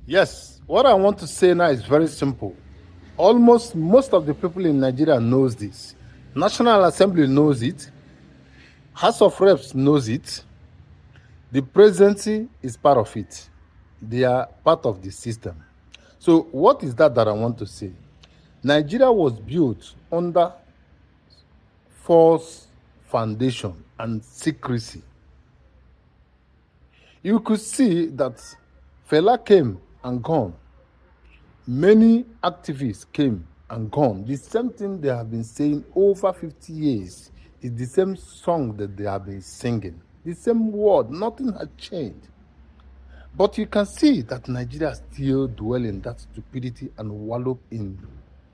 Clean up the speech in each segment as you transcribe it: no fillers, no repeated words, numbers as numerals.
Yes, what I want to say now is very simple. Almost most of the people in Nigeria knows this. National Assembly knows it. House of Reps knows it. The presidency is part of it. They are part of the system. So what is that I want to say? Nigeria was built under false foundation and secrecy. You could see that Fela came and gone. Many activists came and gone. The same thing they have been saying over 50 years is the same song that they have been singing. The same word, nothing has changed. But you can see that Nigeria still dwell in that stupidity and wallow in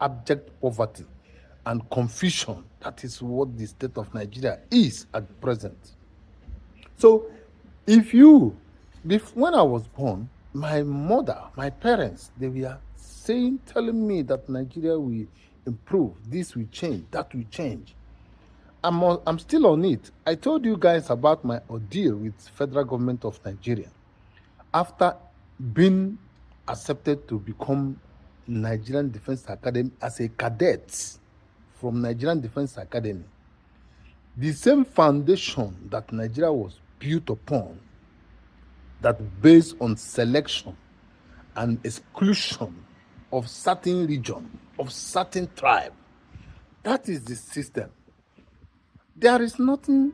abject poverty and confusion. That is what the state of Nigeria is at present. So, when I was born, my mother, my parents, they were telling me that Nigeria will improve, this will change, that will change. I'm still on it. I told you guys about my ordeal with federal government of Nigeria after being accepted to become Nigerian Defense Academy as a cadet from Nigerian Defense Academy. The same foundation that Nigeria was built upon, that based on selection and exclusion of certain region, of certain tribe. That is the system. There is nothing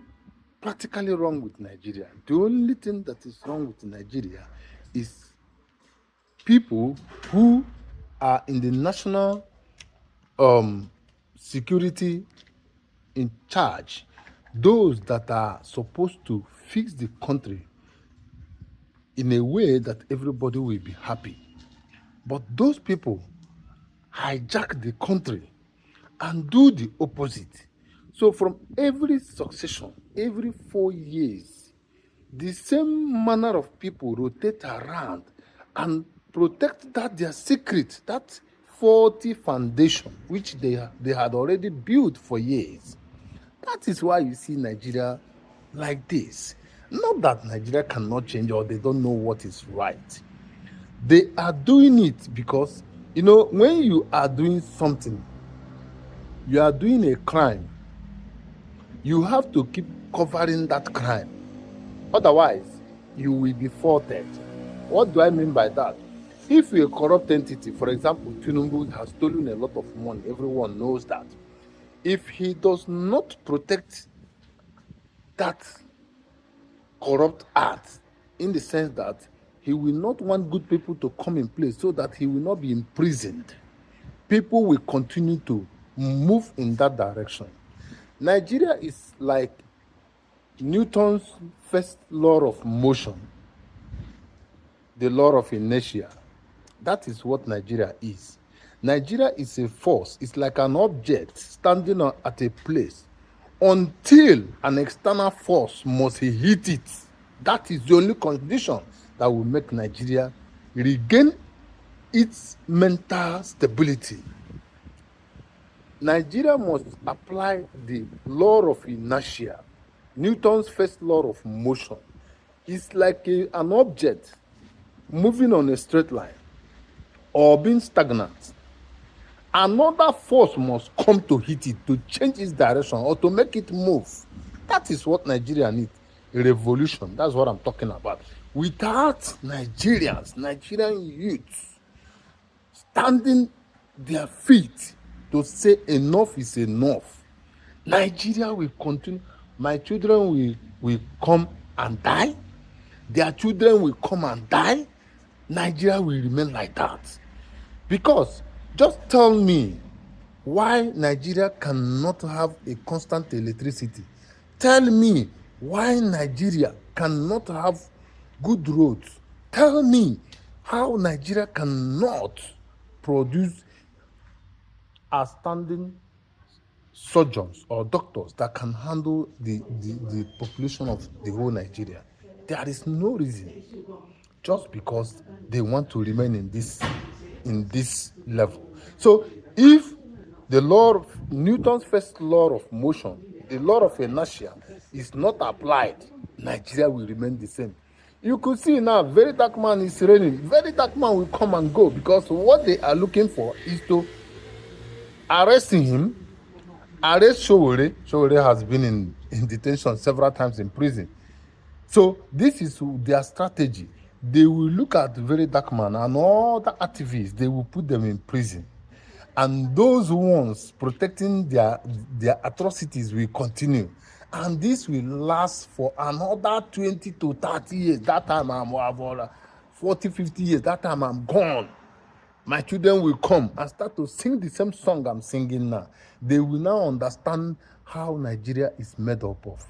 practically wrong with Nigeria. The only thing that is wrong with Nigeria is people who are in the national security in charge, those that are supposed to fix the country in a way that everybody will be happy. But those people hijack the country and do the opposite. So from every succession, every 4 years, the same manner of people rotate around and protect that their secret, that faulty foundation which they had already built for years. That is why you see Nigeria like this. Not that Nigeria cannot change or they don't know what is right. They are doing it because, when you are doing something, you are doing a crime, you have to keep covering that crime. Otherwise, you will be faulted. What do I mean by that? If you're a corrupt entity, for example, Tinubu has stolen a lot of money, everyone knows that. If he does not protect that corrupt act, in the sense that he will not want good people to come in place so that he will not be imprisoned, people will continue to move in that direction. Nigeria is like Newton's first law of motion, the law of inertia. That is what Nigeria is. Nigeria is a force. It's like an object standing at a place until an external force must hit it. That is the only condition that will make Nigeria regain its mental stability. Nigeria must apply the law of inertia, Newton's first law of motion. It's like an object moving on a straight line or being stagnant. Another force must come to hit it, to change its direction or to make it move. That is what Nigeria needs. A revolution. That's what I'm talking about. Without Nigerians, Nigerian youths standing their feet to say enough is enough, Nigeria will continue. My children will come and die. Their children will come and die. Nigeria will remain like that. Because just tell me why Nigeria cannot have a constant electricity. Tell me why Nigeria cannot have good roads. Tell me how Nigeria cannot produce outstanding surgeons or doctors that can handle the population of the whole Nigeria. There is no reason, just because they want to remain in this level. So if the law of Newton's first law of motion, the law of inertia, is not applied, Nigeria will remain the same. You could see now, very dark man is raining. Very dark man will come and go because what they are looking for is to arrest him, arrest Showore. Showore has been in detention several times in prison. So this is their strategy. They will look at very dark man and all the activists, they will put them in prison. And those ones protecting their atrocities will continue. And this will last for another 20 to 30 years. That time I'm 40, 50 years. That time I'm gone. My children will come and start to sing the same song I'm singing now. They will now understand how Nigeria is made up of.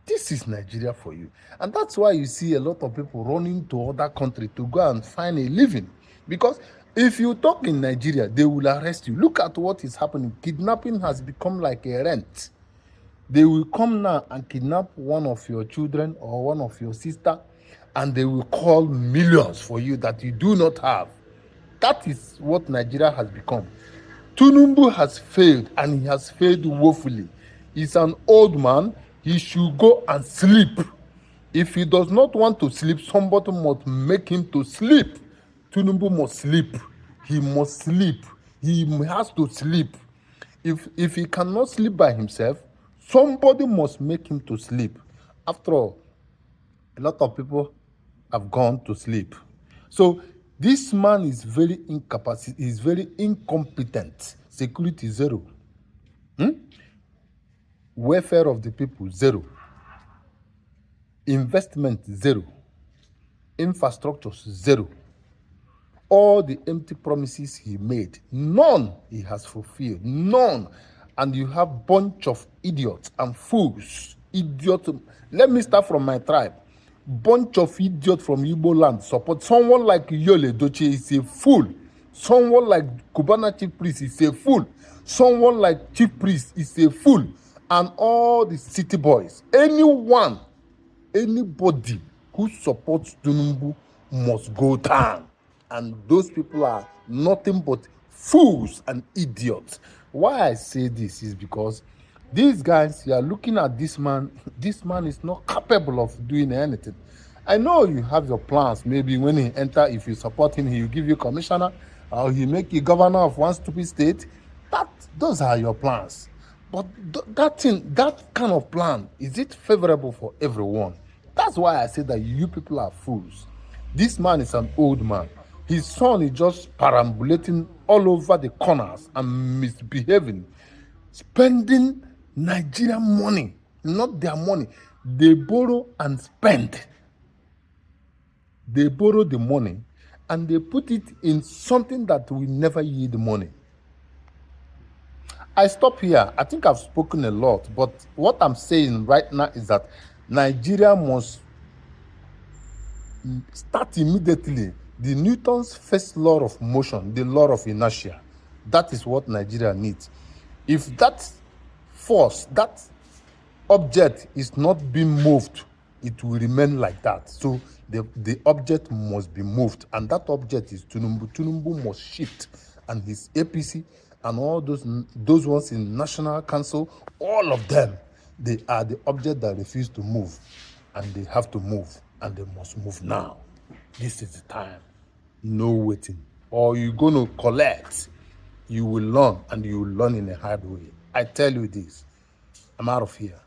This is Nigeria for you. And that's why you see a lot of people running to other countries to go and find a living. Because if you talk in Nigeria, they will arrest you. Look at what is happening. Kidnapping has become like a rent. They will come now and kidnap one of your children or one of your sister, and they will call millions for you that you do not have. That is what Nigeria has become. Tinubu has failed, and he has failed woefully. He's an old man. He should go and sleep. If he does not want to sleep, somebody must make him to sleep. Tinubu must sleep. He must sleep. He has to sleep. If he cannot sleep by himself, somebody must make him to sleep. After all, a lot of people have gone to sleep. So this man is very incapacitated. He's very incompetent. Security zero. Welfare of the people zero. Investment zero. Infrastructure zero. All the empty promises he made, none he has fulfilled. None. And you have bunch of idiots and fools. Idiots. Let me start from my tribe. Bunch of idiots from Igbo land support someone like Yole Doche is a fool. Someone like Cubana Chief Priest is a fool. Someone like Chief Priest is a fool. And all the city boys, anyone, anybody who supports Tinubu must go down. And those people are nothing but fools and idiots. Why I say this is because these guys, you are looking at this man is not capable of doing anything. I know you have your plans. Maybe when he enter, if you support him, he will give you commissioner, or he make you governor of one stupid state. Those are your plans. But that kind of plan, is it favorable for everyone? That's why I say that you people are fools. This man is an old man. His son is just perambulating all over the corners and misbehaving, spending Nigerian money, not their money. They borrow and spend. They borrow the money and they put it in something that will never yield money. I stop here. I think I've spoken a lot, but what I'm saying right now is that Nigeria must start immediately. The Newton's first law of motion, the law of inertia. That is what Nigeria needs. If that force, that object is not being moved, it will remain like that. So the object must be moved, and that object is Tinubu. Tinubu must shift, and his APC and all those ones in National Council, all of them, they are the object that refuse to move, and they have to move, and they must move now. This is the time. No waiting. Or you're going to collect. You will learn, and you will learn in a hard way. I tell you this. I'm out of here.